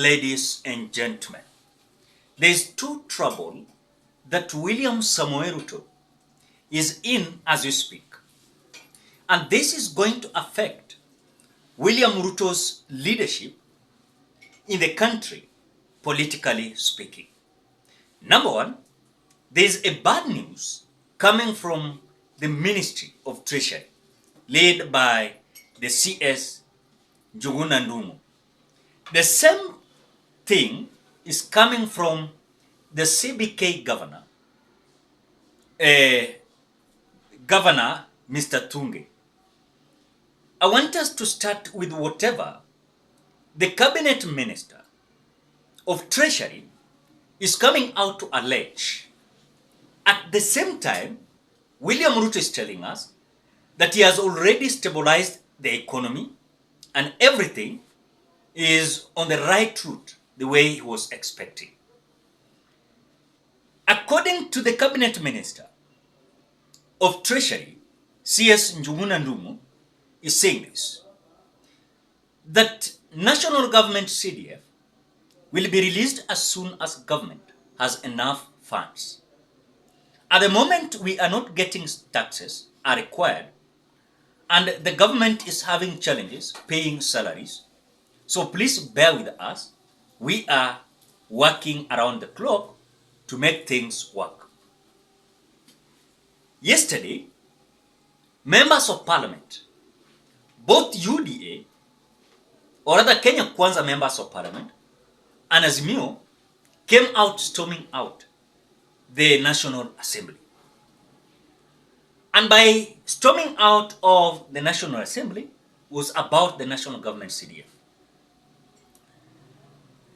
Ladies and gentlemen, there is too trouble that William Samoei Ruto is in as we speak. And this is going to affect William Ruto's leadership in the country, politically speaking. Number one, there is a bad news coming from the Ministry of Treasury, led by the CS Njuguna Ndung'u. The same thing is coming from the CBK governor, Governor Mr. Tunge. I want us to start with whatever the cabinet minister of Treasury is coming out to allege. At the same time, William Ruto is telling us that he has already stabilized the economy and everything is on the right route, the way he was expecting. According to the cabinet minister of Treasury, CS Njuguna Ndung'u, is saying this, that national government CDF will be released as soon as government has enough funds. At the moment, we are not getting taxes are required, and the government is having challenges paying salaries. So please bear with us. We are working around the clock to make things work. Yesterday, members of parliament, both UDA, or rather Kenya Kwanza members of parliament, and Azimio, came out storming out the National Assembly. And by storming out of the National Assembly was about the national government CDF.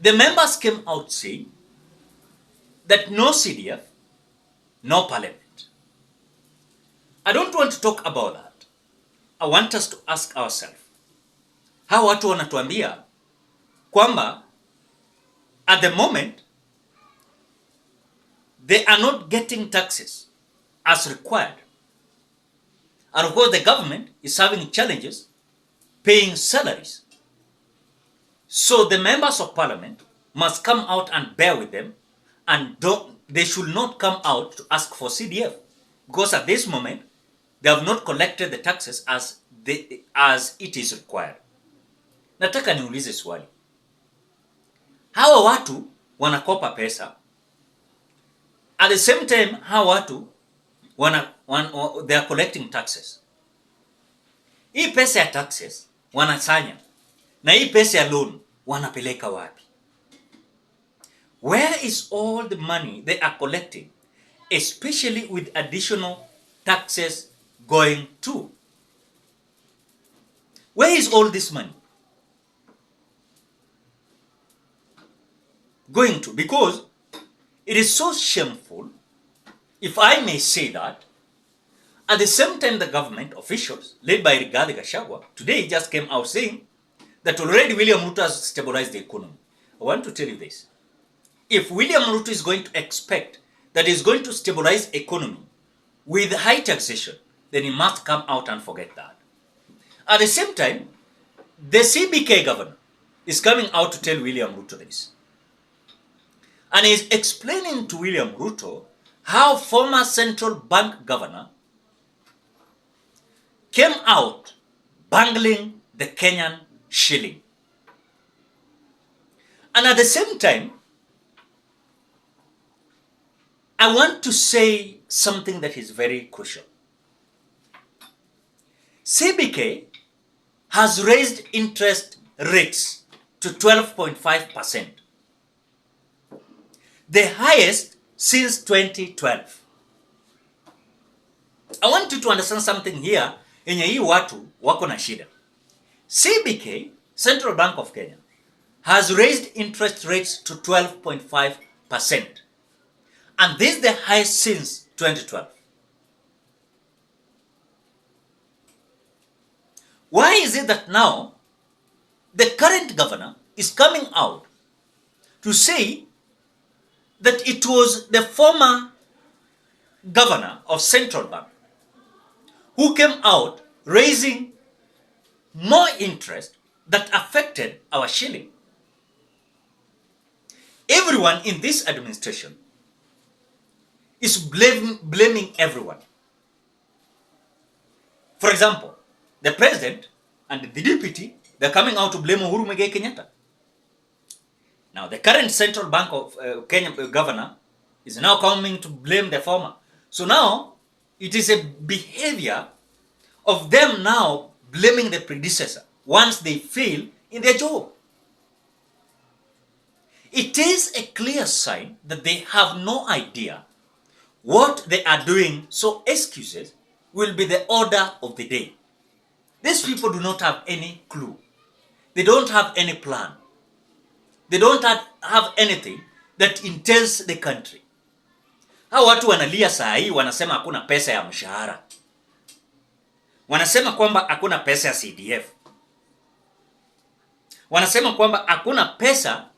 The members came out saying that no CDF, no parliament. I don't want to talk about that. I want us to ask ourselves, how watu wanatuambia kwamba at the moment they are not getting taxes as required. And of course the government is having challenges paying salaries. So the members of parliament must come out and bear with them, and they should not come out to ask for CDF, because at this moment they have not collected the taxes as it is required. Nataka niulize swali. Hawa watu wanakopa pesa. At the same time, hawa watu they are collecting taxes. Hii pesa ya taxes wanasanya, na hii pesa ya loan wanapeleka wapi? Where is all the money they are collecting, especially with additional taxes going to? Where is all this money going to? Because it is so shameful, if I may say that, at the same time the government officials, led by Rigathi Gachagua, today just came out saying that already William Ruto has stabilized the economy. I want to tell you this. If William Ruto is going to expect that he's going to stabilize economy with high taxation, then he must come out and forget that. At the same time, the CBK governor is coming out to tell William Ruto this. And he's explaining to William Ruto how former central bank governor came out bangling the Kenyan shilling. And at the same time, I want to say something that is very crucial. CBK has raised interest rates to 12.5%, the highest since 2012. I want you to understand something here. Enye hii watu wako na shida. CBK, Central Bank of Kenya, has raised interest rates to 12.5%. And this is the highest since 2012. Why is it that now the current governor is coming out to say that it was the former governor of Central Bank who came out raising more interest that affected our shilling? everyone in this administration is blaming everyone. For example, the president and the deputy, they're coming out to blame Uhuru Muigai Kenyatta. Now, the current Central Bank of Kenya governor is now coming to blame the former. So now, it is a behavior of them now blaming the predecessor once they fail in their job. It is a clear sign that they have no idea what they are doing, so excuses will be the order of the day. These people do not have any clue. They don't have any plan. They don't have anything that entails the country. Hao watu wanalia saa hii wanasema hakuna pesa ya mshahara. Wanasema kwamba hakuna pesa ya CDF. Wanasema kwamba hakuna pesa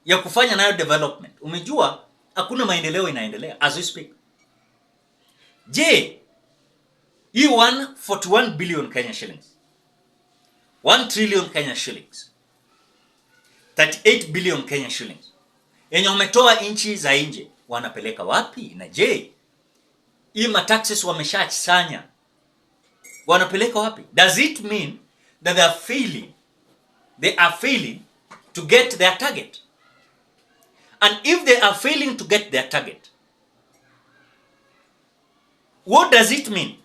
ya kufanya nayo development. Umejua hakuna maendeleo inaendelea as we speak. Je, hii 141 billion Kenya shillings, 1 trillion Kenya shillings, 38 billion Kenya shillings yenye umetoa nchi za nje wanapeleka wapi? Na je, hii mataxes wameshachanya wanapeleka wapi? Does it mean that they are failing to get their target? And if they are failing to get their target, what does it mean?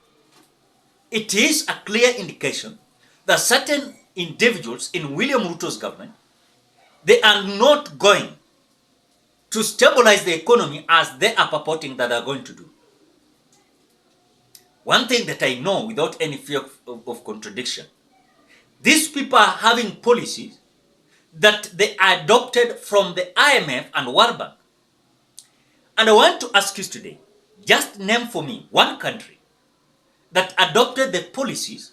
It is a clear indication that certain individuals in William Ruto's government, they are not going to stabilize the economy as they are purporting that they are going to do. One thing that I know without any fear of contradiction, these people are having policies that they adopted from the IMF and World Bank. And I want to ask you today, just name for me one country that adopted the policies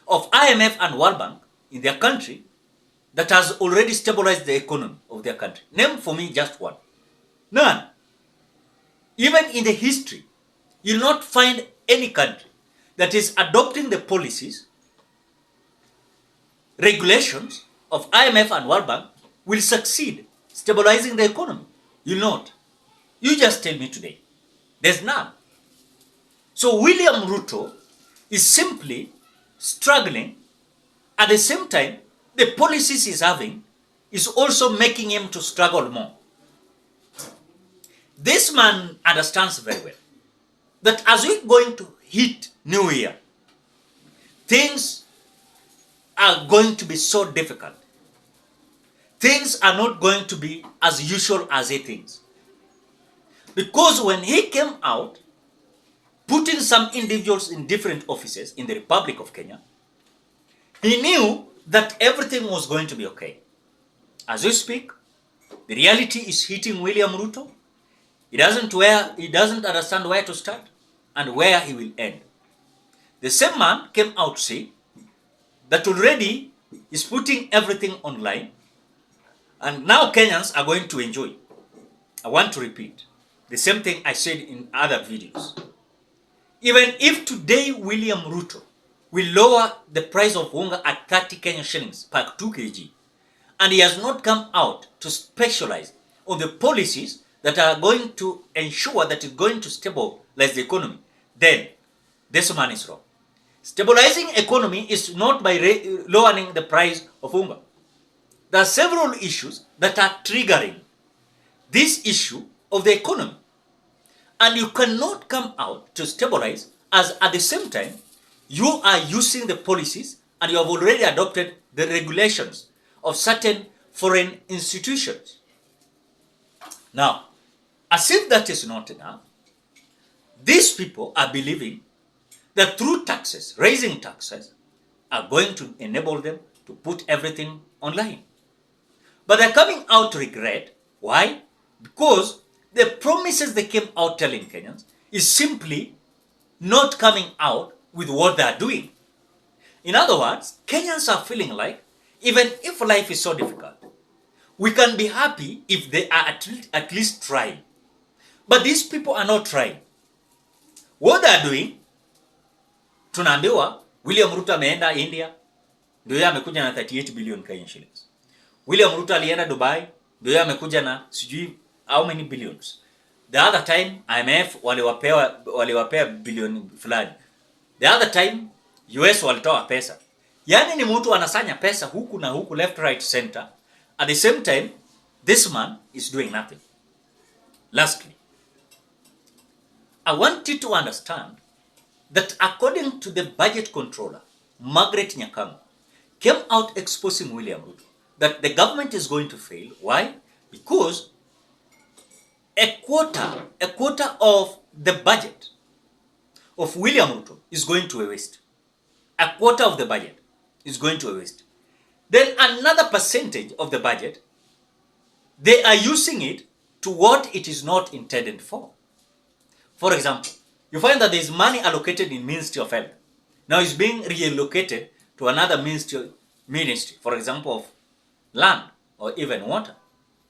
of IMF and World Bank in their country that has already stabilized the economy of their country. Name for me just one. None. Even in the history, you'll not find any country that is adopting the policies, regulations of IMF and World Bank will succeed stabilizing the economy. You'll not. You just tell me today. There's none. So William Ruto is simply struggling. At the same time, the policies he's having is also making him to struggle more. This man understands very well that as we're going to hit New Year, things are going to be so difficult. Things are not going to be as usual as he thinks. Because when he came out, putting some individuals in different offices in the Republic of Kenya, he knew that everything was going to be okay. As we speak, the reality is hitting William Ruto. He doesn't understand where to start and where he will end. The same man came out to say that already is putting everything online and now Kenyans are going to enjoy. I want to repeat the same thing I said in other videos. Even if today William Ruto will lower the price of unga at 30 Kenyan shillings per 2 kg, and he has not come out to specialize on the policies that are going to ensure that it's going to stabilize the economy, then this man is wrong. Stabilizing economy is not by lowering the price of unga. There are several issues that are triggering this issue of the economy. And you cannot come out to stabilize as at the same time you are using the policies and you have already adopted the regulations of certain foreign institutions. Now, as if that is not enough, these people are believing that through taxes, raising taxes, are going to enable them to put everything online. But they're coming out to regret. Why? Because the promises they came out telling Kenyans is simply not coming out with what they are doing. In other words, Kenyans are feeling like even if life is so difficult, we can be happy if they are at least trying. But these people are not trying. What they are doing, tunaambiwa William Ruto ameenda India, ndio yeye amekuja na 38 billion Kenyan shillings. William Ruto alienda Dubai, Ndio amekuja na sijui how many billions. The other time IMF waliwapea bilioni fulani. The other time US walitoa pesa. Yani ni mtu anasanya pesa huku na huku, left right center. At the same time this man is doing nothing. Lastly, I want you to understand that according to the budget controller, Margaret Nyakango, came out exposing William Ruto that the government is going to fail. Why? Because a quarter of the budget of William Ruto is going to a waste. A quarter of the budget is going to a waste. Then another percentage of the budget, they are using it to what it is not intended for. For example, you find that there is money allocated in Ministry of Health. Now it's being reallocated to another ministry, for example, of land or even water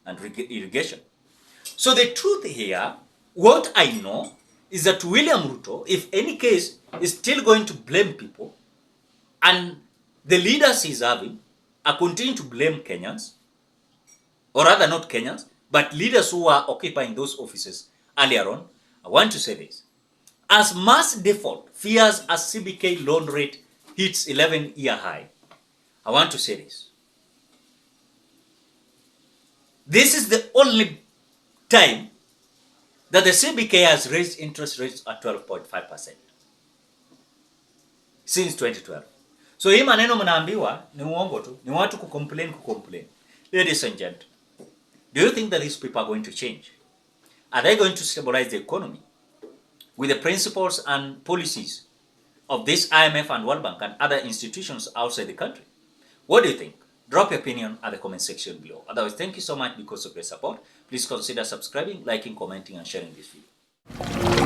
and irrigation. So the truth here, what I know, is that William Ruto, if any case, is still going to blame people, and the leaders he's having are continuing to blame Kenyans, or rather not Kenyans, but leaders who are occupying those offices earlier on. I want to say this. As mass default fears as CBK loan rate hits 11-year high, I want to say this. This is the only time that the CBK has raised interest rates at 12.5% since 2012. So hii maneno mnaambiwa ni uongo tu, ni watu kucomplain. Ladies and gentlemen, do you think that these people are going to change? Are they going to stabilize the economy with the principles and policies of this IMF and World Bank and other institutions outside the country? What do you think? Drop your opinion at the comment section below. Otherwise, thank you so much because of your support. Please consider subscribing, liking, commenting, and sharing this video.